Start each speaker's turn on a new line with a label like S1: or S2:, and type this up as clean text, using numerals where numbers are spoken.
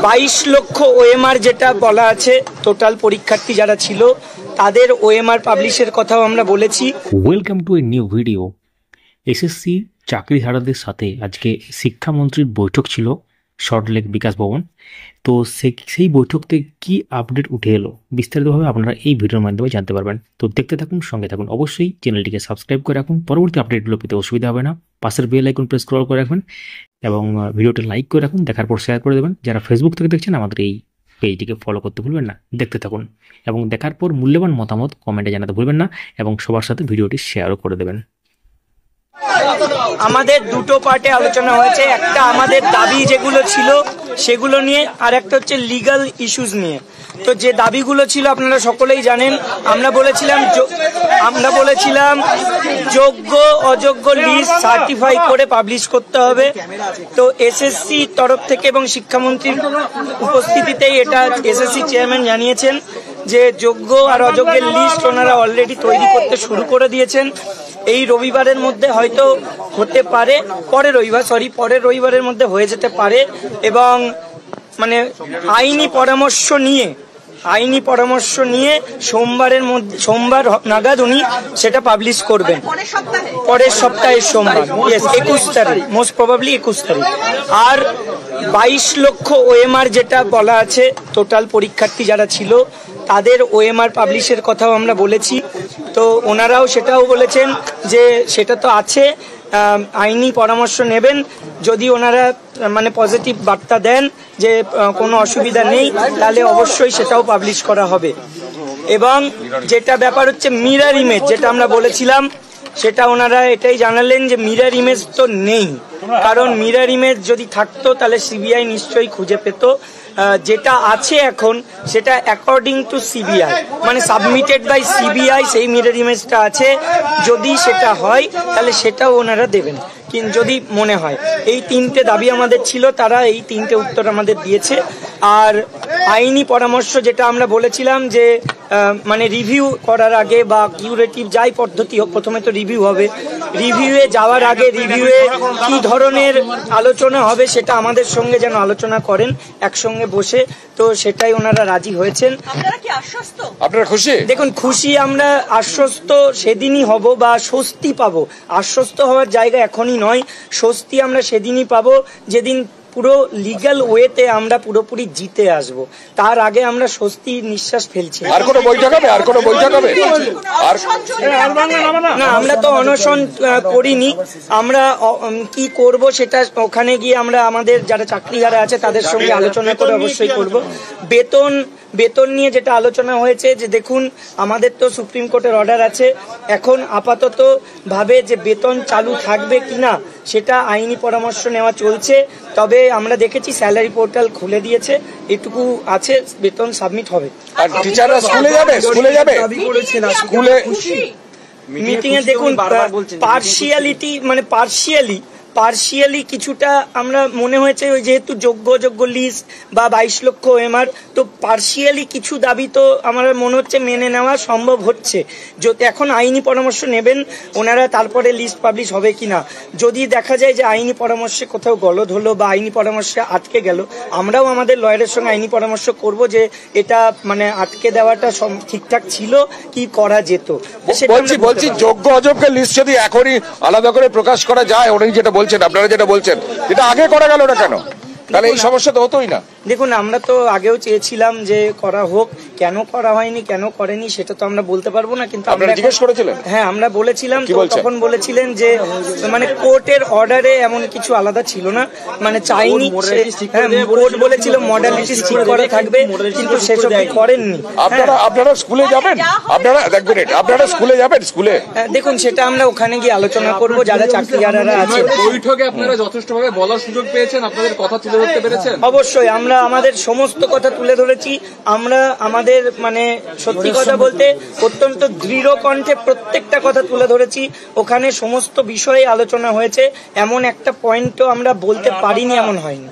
S1: 22 লক্ষ ওএমআর যেটা বলা আছে, টোটাল পরীক্ষার্থী যারা ছিল তাদের ওএমআর পাবলিশের কথাও আমরা বলেছি।
S2: Welcome to a new video. SSC চাকরিহারাদের সাথে আজকে শিক্ষামন্ত্রীর বৈঠক ছিল সল্টলেক বিকাশ ভবন। তো সেই বৈঠক থেকে কী আপডেট উঠে এলো বিস্তারিতভাবে আপনারা এই ভিডিওর মাধ্যমে জানতে পারবেন। তো দেখতে থাকুন, সঙ্গে থাকুন। অবশ্যই চ্যানেলটিকে সাবস্ক্রাইব করে রাখুন, পরবর্তী আপডেটগুলো পেতে অসুবিধা হবে না। পাশের বেল আইকন প্রেস করে রাখবেন এবং ভিডিওটা লাইক করে রাখুন, দেখার পর শেয়ার করে দেবেন। যারা ফেসবুক থেকে দেখছেন আমাদের এই পেজটিকে ফলো করতে ভুলবেন না। দেখতে থাকুন এবং দেখার পর মূল্যবান মতামত কমেন্টে জানাতে ভুলবেন না এবং সবার সাথে ভিডিওটি শেয়ারও করে দেবেন।
S1: আমাদের দুটো পার্টে আলোচনা হয়েছে, একটা আমাদের দাবি যেগুলো ছিল সেগুলো নিয়ে, আর একটা হচ্ছে লিগ্যাল ইস্যুস নিয়ে। তো যে দাবিগুলো ছিল আপনারা সকলেই জানেন, আমরা বলেছিলাম যোগ্য অযোগ্য লিস্ট সার্টিফাই করে পাবলিশ করতে হবে। তো এসএসসি তরফ থেকে এবং শিক্ষামন্ত্রীর উপস্থিতিতেই এটা এসএসসি চেয়ারম্যান জানিয়েছেন যে যোগ্য আর অযোগ্যের লিস্ট ওনারা অলরেডি তৈরি করতে শুরু করে দিয়েছেন। এই রবিবারের মধ্যে হয়তো হতে পারে, পরের রবিবারের মধ্যে হয়ে যেতে পারে এবং মানে আইনি পরামর্শ নিয়ে সোমবার নাগাদ উনি সেটা পাবলিশ করবেন। পরের সপ্তাহের সোমবার, 21 তারিখ, মোস্ট প্রবাবলি 21 তারিখ। আর 22 লক্ষ ওএমআর যেটা বলা আছে, টোটাল পরীক্ষার্থী যারা ছিল তাদের ওএমআর পাবলিশের কথাও আমরা বলেছি। তো ওনারাও সেটাও বলেছেন যে সেটা তো আছে, আইনি পরামর্শ নেবেন। যদি ওনারা মানে পজিটিভ বার্তা দেন যে কোনো অসুবিধা নেই, তাহলে অবশ্যই সেটাও পাবলিশ করা হবে। এবং যেটা ব্যাপার হচ্ছে মিরর ইমেজ, যেটা আমরা বলেছিলাম, সেটা ওনারা এটাই জানালেন যে মিরর ইমেজ তো নেই, কারণ মিরর ইমেজ যদি থাকতো তাহলে সিবিআই নিশ্চয়ই খুঁজে পেত। যেটা আছে এখন সেটা অ্যাকর্ডিং টু সিবিআই, মানে সাবমিটেড বাই সিবিআই, সেই মিরর ইমেজটা আছে। যদি সেটা হয় তাহলে সেটাও ওনারা দেবেন, কিন্তু যদি মনে হয়। এই তিনটে দাবি আমাদের ছিল, তারা এই তিনটে উত্তর আমাদের দিয়েছে। আর আইনি পরামর্শ যেটা আমরা বলেছিলাম যে মানে রিভিউ করার আগে বা কিউরেটিভ যাই পদ্ধতি হোক, প্রথমে তো রিভিউ হবে। রিভিউয়ে যাওয়ার আগে রিভিউয়ে কি ধরনের আলোচনা হবে সেটা আমাদের সঙ্গে যেন আলোচনা করেন একসঙ্গে বসে। তো সেটাই ওনারা রাজি হয়েছেন।
S3: আপনারা খুশি?
S1: দেখুন, খুশি আমরা, আশ্বস্ত সেদিনই হব বা স্বস্তি পাবো। আশ্বস্ত হওয়ার জায়গা এখনই নয়, স্বস্তি আমরা সেদিনই পাবো যেদিন পুরো লিগ্যাল ওয়েতে আমরা পুরোপুরি জিতে আসব। তার আগে আমরা স্বস্তি নিঃশ্বাস ফেলছি।
S3: আর কোনো বৈঠক হবে?
S1: না, আমরা তো অনশন করিনি। আমরা কি করব সেটা ওখানে গিয়ে আমরা আমাদের যারা চাকরিহারা আছে তাদের সঙ্গে আলোচনা করে অবশ্যই করব। বেতন নিয়ে যেটা আলোচনা হয়েছে, যে দেখুন আমাদের তো সুপ্রিম কোর্টের অর্ডার আছে, এখন আপাতত ভাবে যে বেতন চালু থাকবে কিনা সেটা আইনি পরামর্শ নেওয়া চলছে। তবে আমরা দেখেছি স্যালারি পোর্টাল খুলে দিয়েছে, এটুকু আছে, বেতন সাবমিট হবে।
S3: আর টিচাররা স্কুলে যাবে
S1: মিটিং এ দেখুন পার্শিয়ালি কিছুটা আমরা মনে হয়েছে, ওই যেহেতু যোগ্য লিস্ট বা 22 লক্ষ ওএমআর, তো পার্শিয়ালি কিছু দাবি তো আমার মনে হচ্ছে মেনে নেওয়া সম্ভব হচ্ছে। এখন আইনি পরামর্শ নেবেন ওনারা, তারপরে লিস্ট পাবলিশ হবে কিনা। যদি দেখা যায় যে আইনি পরামর্শে কোথাও গলদ হলো বা আইনি পরামর্শে আটকে গেল, আমরাও আমাদের লয়ারের সঙ্গে আইনি পরামর্শ করব যে এটা মানে আটকে দেওয়াটা ঠিকঠাক ছিল কি করা যেত।
S3: বলছি যোগ্য অযোগ্যের লিস্ট যদি এখনই আলাদা করে প্রকাশ করা যায়, উনি যেটা আপনারা যেটা বলছেন, এটা আগে করা গেল না কেন? তাহলে এই সমস্যা তো হতোই না।
S1: দেখুন, আমরা তো আগেও চেয়েছিলাম যে করা হোক, কেন করা হয়নি, কেন করেনি সেটা তো আমরা বলতে পারবো না। কিন্তু
S3: আপনারা জিজ্ঞেস করেছিলেন?
S1: হ্যাঁ, আমরা বলেছিলাম। তখন বলেছিলেন যে মানে কোর্টের অর্ডারে এমন কিছু আলাদা ছিল না, মানে চাইনি। কোর্ট বলেছিল মডালিটিস ঠিক করা থাকবে, কিন্তু সেসব করেননি।
S3: আপনারা স্কুলে যাবেন? আপনারা স্কুলে যাবেন?
S1: দেখুন, সেটা আমরা ওখানে গিয়ে আলোচনা করব যারা চাকরিহারারা আছে।
S4: বৈঠকে আপনারা যথেষ্টভাবে বলার সুযোগ পেয়েছেন, আপনাদের কথা তুলে ধরতে পেরেছেন?
S1: অবশ্যই আমরা আমাদের সমস্ত কথা তুলে ধরেছি। আমরা আমাদের মানে সত্যি কথা বলতে অত্যন্ত দৃঢ় কণ্ঠে প্রত্যেকটা কথা তুলে ধরেছি। ওখানে সমস্ত বিষয়ে আলোচনা হয়েছে, এমন একটা পয়েন্টও আমরা বলতে পারিনি এমন হয়নি।